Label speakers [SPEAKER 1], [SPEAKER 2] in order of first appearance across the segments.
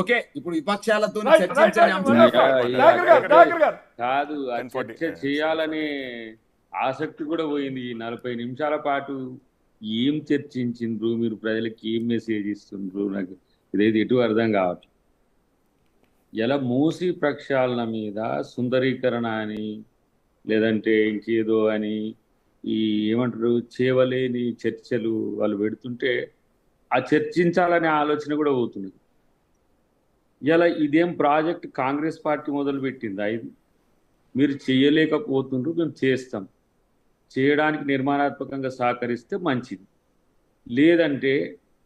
[SPEAKER 1] Okay, ఇప్పుడు విపక్షాలతో
[SPEAKER 2] Right,
[SPEAKER 1] చర్చించే
[SPEAKER 2] right,
[SPEAKER 1] అంశం
[SPEAKER 2] right. నాయకర్ గారు
[SPEAKER 3] కాదు, ఆ చర్చ చేయాలనే ఆసక్తి కూడా పోయింది. ఈ 40 నిమిషాల పాటు ఏం చర్చించిండ్రు, మీరు ప్రజలకు ఏం మెసేజ్ ఇస్తుండ్రు, నాకు ఇదేది ఎటు అర్థం కావట్లేదు. ఇలా మూసి ప్రక్షాళన మీద సుందరీకరణ అని, లేదంటే ఇంకేదో అని, ఈ ఏమంటారు చేవలేని చర్చలు వాళ్ళు పెడుతుంటే ఆ చర్చించాలనే ఆలోచన కూడా పోతుంది. ఇలా ఇదేం ప్రాజెక్ట్ కాంగ్రెస్ పార్టీ మొదలు పెట్టిందా? ఇది మీరు చేయలేకపోతుండ్రు, మేము చేస్తాం, చేయడానికి నిర్మాణాత్మకంగా సహకరిస్తే మంచిది. లేదంటే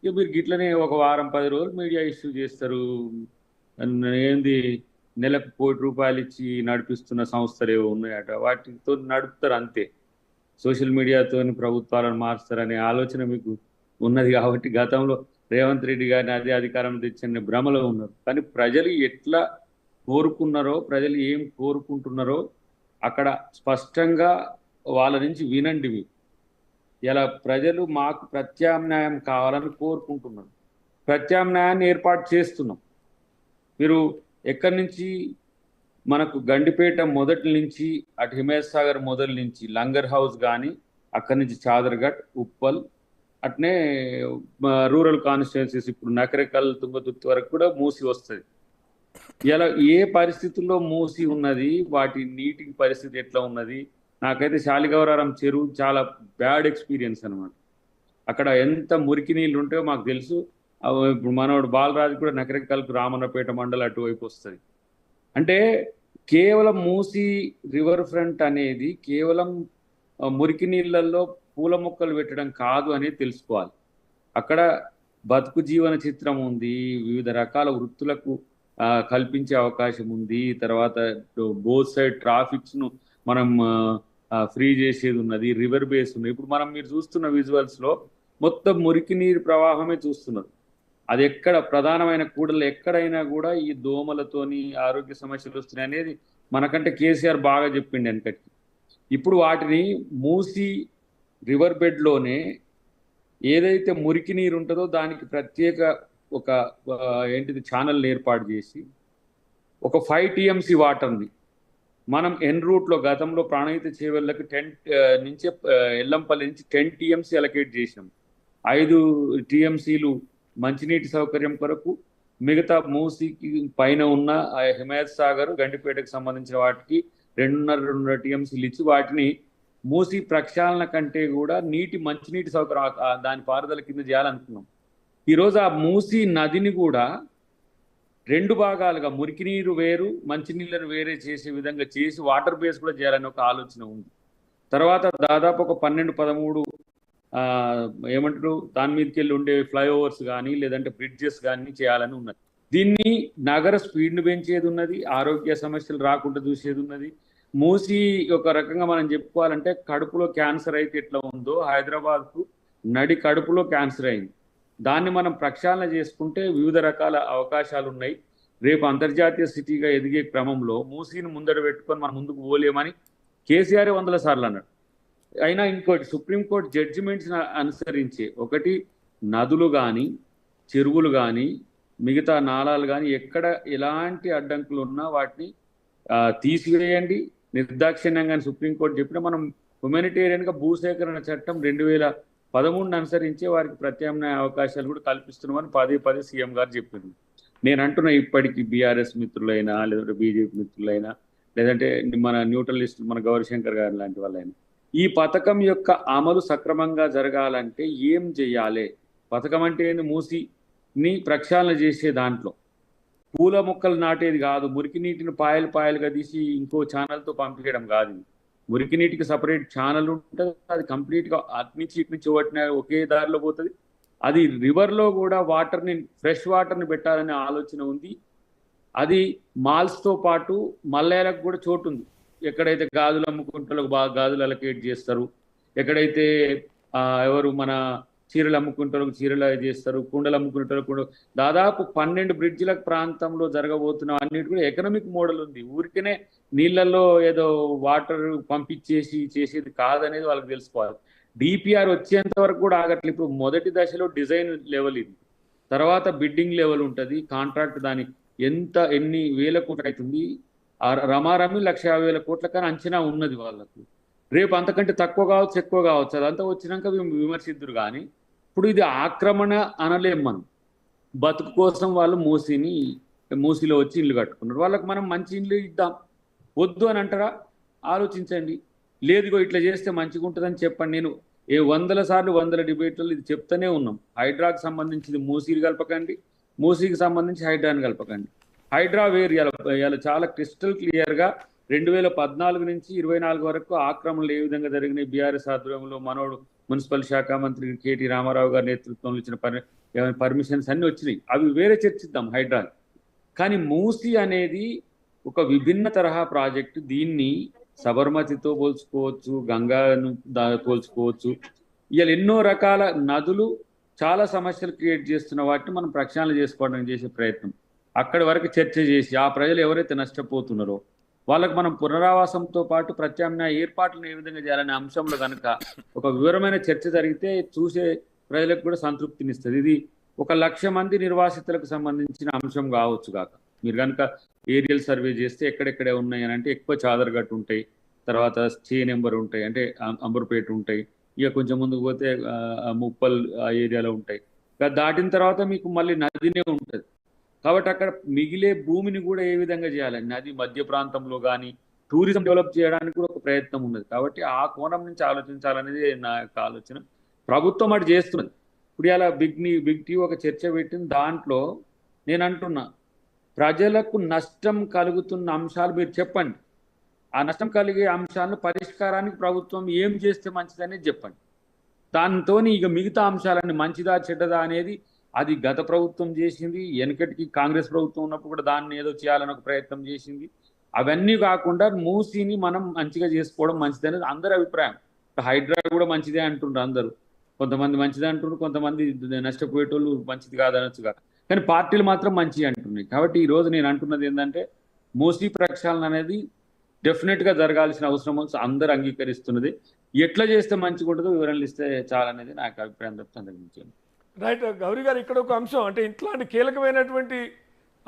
[SPEAKER 3] ఇక మీరు గిట్లనే ఒక వారం 10 రోజులు మీడియా ఇష్యూ చేస్తారు. ఏంది నెలకు ₹1 కోటి ఇచ్చి నడిపిస్తున్న సంస్థలు ఏవో ఉన్నాయట, వాటితో నడుపుతారు అంతే. సోషల్ మీడియాతో ప్రభుత్వాలను మారుస్తారనే ఆలోచన మీకు ఉన్నది కాబట్టి గతంలో రేవంత్ రెడ్డి గారిని అదే అధికారం తెచ్చని భ్రమలో ఉన్నారు. కానీ ప్రజలు ఎట్లా కోరుకున్నారో, ప్రజలు ఏం కోరుకుంటున్నారో అక్కడ స్పష్టంగా వాళ్ళ నుంచి వినండి. మీరు ఇలా ప్రజలు మాకు ప్రత్యామ్నాయం కావాలని కోరుకుంటున్నారు, ప్రత్యామ్నాయాన్ని ఏర్పాటు చేస్తున్నాం. మీరు ఎక్కడి నుంచి మనకు గండిపేట మొదటి నుంచి అటు హిమాయత్ సాగర్ మొదటి నుంచి లంగర్ హౌస్ కానీ, అక్కడి నుంచి చాదర్ఘట్, ఉప్పల్, అట్నే రూరల్ కాన్స్టిట్యున్సీస్ ఇప్పుడు నకరేకల్, తుంగతుర్తి వరకు కూడా మూసి వస్తుంది. ఇలా ఏ పరిస్థితుల్లో మూసి ఉన్నది, వాటి నీటి పరిస్థితి ఎట్లా ఉన్నది, నాకైతే శాలిగౌరారం చెరువు చాలా బ్యాడ్ ఎక్స్పీరియన్స్ అనమాట. అక్కడ ఎంత మురికి నీళ్ళు ఉంటాయో మాకు తెలుసు. ఇప్పుడు మనోడు బాలరాజు కూడా నకరేకల్కు రామన్నపేట మండలం అటువైపు వస్తుంది. అంటే కేవలం మూసి రివర్ ఫ్రంట్ అనేది కేవలం మురికి నీళ్ళల్లో పూల మొక్కలు పెట్టడం కాదు అనేది తెలుసుకోవాలి. అక్కడ బతుకు జీవన చిత్రం ఉంది, వివిధ రకాల వృత్తులకు కల్పించే అవకాశం ఉంది. తర్వాత బోత్ సైడ్ ట్రాఫిక్స్ను మనం ఫ్రీ చేసేది ఉన్నది, రివర్ బేస్ ఉంది. ఇప్పుడు మీరు చూస్తున్న విజువల్స్లో మొత్తం మురికి నీరు ప్రవాహమే చూస్తున్నారు. అది ఎక్కడ ప్రధానమైన కూడలు ఎక్కడైనా కూడా ఈ దోమలతోని ఆరోగ్య సమస్యలు వస్తున్నాయి అనేది మనకంటే కేసీఆర్ బాగా చెప్పిండి వెనకటి. ఇప్పుడు వాటిని మూసి రివర్ బెడ్లోనే ఏదైతే మురికి నీరు ఉంటుందో దానికి ప్రత్యేక ఒక ఏంటిది ఛానల్ ఏర్పాటు చేసి ఒక 5 TMC వాటర్ని మనం ఎన్ రూట్లో గతంలో ప్రాణహిత చేవెళ్ళకి 10 నుంచి ఎల్లంపల్లి నుంచి 10 TMC అలకేట్ చేసినాం. 5 TMCలు మంచినీటి సౌకర్యం కొరకు, మిగతా మూసికి పైన ఉన్న హిమాయత్ సాగర్, గండిపేటకు సంబంధించిన వాటికి 2.5 TMCలు ఇచ్చి వాటిని మూసి ప్రక్షాళన కంటే కూడా మంచినీటి సౌకర్యం దాని పారుదల కింద చేయాలనుకున్నాం. ఈరోజు ఆ మూసి నదిని కూడా 2 భాగాలుగా మురికి నీరు వేరు, మంచినీళ్ళను వేరే చేసే విధంగా చేసి వాటర్ బేస్ కూడా చేయాలని ఒక ఆలోచన ఉంది. తర్వాత దాదాపు ఒక 12-13 ఏమంటారు దాని మీదకి వెళ్ళి ఉండే ఫ్లైఓవర్స్ కానీ లేదంటే బ్రిడ్జెస్ కానీ చేయాలని ఉన్నది. దీన్ని నగర స్పీడ్ను పెంచేది ఉన్నది, ఆరోగ్య సమస్యలు రాకుండా చూసేది ఉన్నది. మూసి ఒక రకంగా మనం చెప్పుకోవాలంటే కడుపులో క్యాన్సర్ అయితే ఎట్లా ఉందో హైదరాబాద్కు నడి కడుపులో క్యాన్సర్ అయింది. దాన్ని మనం ప్రక్షాళన చేసుకుంటే వివిధ రకాల అవకాశాలు ఉన్నాయి. రేపు అంతర్జాతీయ సిటీగా ఎదిగే క్రమంలో మూసీని ముందర పెట్టుకొని మనం ముందుకు పోలేమని కేసీఆర్ 100 సార్లు అన్నాడు. అయినా ఇంకోటి సుప్రీంకోర్టు జడ్జిమెంట్స్ అనుసరించి ఒకటి నదులు కానీ, చెరువులు కానీ, మిగతా నాళాలు కానీ ఎక్కడ ఎలాంటి అడ్డంకులు ఉన్నా వాటిని తీసివేయండి నిర్దాక్షిణ్యంగా సుప్రీంకోర్టు చెప్పిన మనం హ్యుమానిటేరియన్గా భూసేకరణ చట్టం 2013 అనుసరించే వారికి ప్రత్యామ్నాయ అవకాశాలు కూడా కల్పిస్తున్నామని పదే సీఎం గారు చెప్పింది. నేను అంటున్నా ఇప్పటికీ బీఆర్ఎస్ మిత్రులైనా, లేదంటే బీజేపీ మిత్రులైనా, లేదంటే మన న్యూట్రలిస్ట్ మన గౌరీశంకర్ గారు లాంటి వాళ్ళైనా, ఈ పథకం యొక్క అమలు సక్రమంగా జరగాలంటే ఏం చేయాలి? పథకం అంటే ఏంది? మూసిని ప్రక్షాళన చేసే దాంట్లో పూల మొక్కలు నాటేది కాదు, మురికి నీటిని పాయలుగా తీసి ఇంకో ఛానల్తో పంపించడం కాదు. మురికి నీటికి సపరేట్ ఛానల్ ఉంటుంది, అది కంప్లీట్గా అటు నుంచి ఇటు నుంచి ఒకే దారిలో పోతుంది. అది రివర్లో కూడా వాటర్ని, ఫ్రెష్ వాటర్ని పెట్టాలనే ఆలోచన ఉంది. అది మాల్స్తో పాటు మల్లెలకు కూడా చోటు ఉంది. ఎక్కడైతే గాజులు అమ్ముకుంటారో బాగా గాజులు అలకేట్ చేస్తారు, ఎక్కడైతే ఎవరు మన చీరలు అమ్ముకుంటారో చీరలు చేస్తారు, కుండలు అమ్ముకుంటారో కుండ, దాదాపు 12 బ్రిడ్జిల ప్రాంతంలో జరగబోతున్న అన్నిటి కూడా ఎకనామిక్ మోడల్ ఉంది. ఊరికనే నీళ్ళల్లో ఏదో వాటర్ పంపించేసి చేసేది కాదనేది వాళ్ళకి తెలుసుకోవాలి. డిపిఆర్ వచ్చేంత వరకు కూడా ఆగట్లేదు. ఇప్పుడు మొదటి దశలో డిజైన్ లెవెల్ ఇది, తర్వాత బిడ్డింగ్ లెవెల్ ఉంటుంది, కాంట్రాక్ట్ దాని ఎన్ని వేల కోట్లు అవుతుంది, రమారమి 1,50,000 కోట్ల కానీ అంచనా ఉన్నది వాళ్ళకు. రేపు అంతకంటే తక్కువ కావచ్చు, ఎక్కువ కావచ్చు, అదంతా వచ్చినాక విమర్శిద్దురు. కానీ ఇప్పుడు ఇది ఆక్రమణ అనలేం మనం. బతుకు కోసం వాళ్ళు మూసీలో వచ్చి ఇల్లు కట్టుకున్నారు, వాళ్ళకి మనం మంచి ఇల్లు ఇద్దాం. వద్దు అని అంటారా? ఆలోచించండి. లేదుగో ఇట్లా చేస్తే మంచిగా ఉంటుందని చెప్పండి. నేను 100 సార్లు 100 డిబేట్లలో ఇది చెప్తూనే ఉన్నాం. హైడ్రాకి సంబంధించింది మూసీని కలపకండి, మూసీకి సంబంధించి హైడ్రాని కలపకండి. హైడ్రా వేరు. ఇలా చాలా క్రిస్టల్ క్లియర్గా 2014 నుంచి 24 వరకు ఆక్రమణలు ఏ విధంగా జరిగినాయి, బీఆర్ఎస్ ఆధ్వర్యంలో మనోడు మున్సిపల్ శాఖ మంత్రి కేటీ రామారావు గారి నేతృత్వంలో ఇచ్చిన పర్మిషన్స్ అన్ని వచ్చినాయి. అవి వేరే చర్చిద్దాం హైడ్రా. కానీ మూసీ అనేది ఒక విభిన్న తరహా ప్రాజెక్టు. దీన్ని సబర్మతితో పోల్చుకోవచ్చు, గంగాను పోల్చుకోవచ్చు. ఇవాళ ఎన్నో రకాల నదులు చాలా సమస్యలు క్రియేట్ చేస్తున్న వాటిని మనం ప్రక్షాళన చేసుకోవడానికి చేసే ప్రయత్నం. అక్కడి వరకు చర్చ చేసి ఆ ప్రజలు ఎవరైతే నష్టపోతున్నారో వాళ్ళకు మనం పునరావాసంతో పాటు ప్రత్యామ్నాయ ఏర్పాట్లను ఏ విధంగా చేయాలనే అంశంలో కనుక ఒక వివరమైన చర్చ జరిగితే చూసే ప్రజలకు కూడా సంతృప్తినిస్తుంది. ఇది 1,00,000 మంది నిర్వాసితులకు సంబంధించిన అంశం కావచ్చు కాక, మీరు కనుక ఏరియల్ సర్వే చేస్తే ఎక్కడెక్కడే ఉన్నాయి అని అంటే ఎక్కువ చాదరగట్టు ఉంటాయి, తర్వాత స్టే నెంబర్ ఉంటాయి, అంటే అంబర్పేట ఉంటాయి, ఇక కొంచెం ముందుకు పోతే ముప్పల్ ఆ ఏరియాలో ఉంటాయి. దాటిన తర్వాత మీకు మళ్ళీ నదినే ఉంటుంది. కాబట్టి అక్కడ మిగిలే భూమిని కూడా ఏ విధంగా చేయాలి, నది మధ్య ప్రాంతంలో కానీ టూరిజం డెవలప్ చేయడానికి కూడా ఒక ప్రయత్నం ఉన్నది. కాబట్టి ఆ కోణం నుంచి ఆలోచించాలనేది నా యొక్క ఆలోచన. ప్రభుత్వం అటు చేస్తున్నది. ఇప్పుడు ఇలా బిగ్ టీ ఒక చర్చ పెట్టింది. దాంట్లో నేను అంటున్నా, ప్రజలకు నష్టం కలుగుతున్న అంశాలు మీరు చెప్పండి. ఆ నష్టం కలిగే అంశాలను పరిష్కారానికి ప్రభుత్వం ఏం చేస్తే మంచిదనేది చెప్పండి. దాంతో ఇక మిగతా అంశాలన్నీ మంచిదా చెడ్డదా అనేది అది గత ప్రభుత్వం చేసింది, వెనకటికి కాంగ్రెస్ ప్రభుత్వం ఉన్నప్పుడు కూడా దాన్ని ఏదో చేయాలని ఒక ప్రయత్నం చేసింది. అవన్నీ కాకుండా మూసీని మనం మంచిగా చేసుకోవడం మంచిది అనేది అందరి అభిప్రాయం. హైడ్రా కూడా మంచిదే అంటుండ్రు అందరూ. కొంతమంది మంచిది అంటుండ్రు, కొంతమంది నష్టపోయేటోళ్ళు మంచిది కాదనొచ్చు కాదు. కానీ పార్టీలు మాత్రం మంచి అంటున్నాయి. కాబట్టి ఈ రోజు నేను అంటున్నది ఏంటంటే, మూసీ ప్రక్షాళన అనేది డెఫినెట్గా జరగాల్సిన అవసరం అందరూ అంగీకరిస్తున్నది. ఎట్లా చేస్తే మంచిగా ఉంటుందో వివరణలు ఇస్తే చాలనేది నాకు అభిప్రాయం తప్ప.
[SPEAKER 2] రైట్ గౌరీ గారు, ఇక్కడ ఒక అంశం అంటే ఇట్లాంటి కీలకమైనటువంటి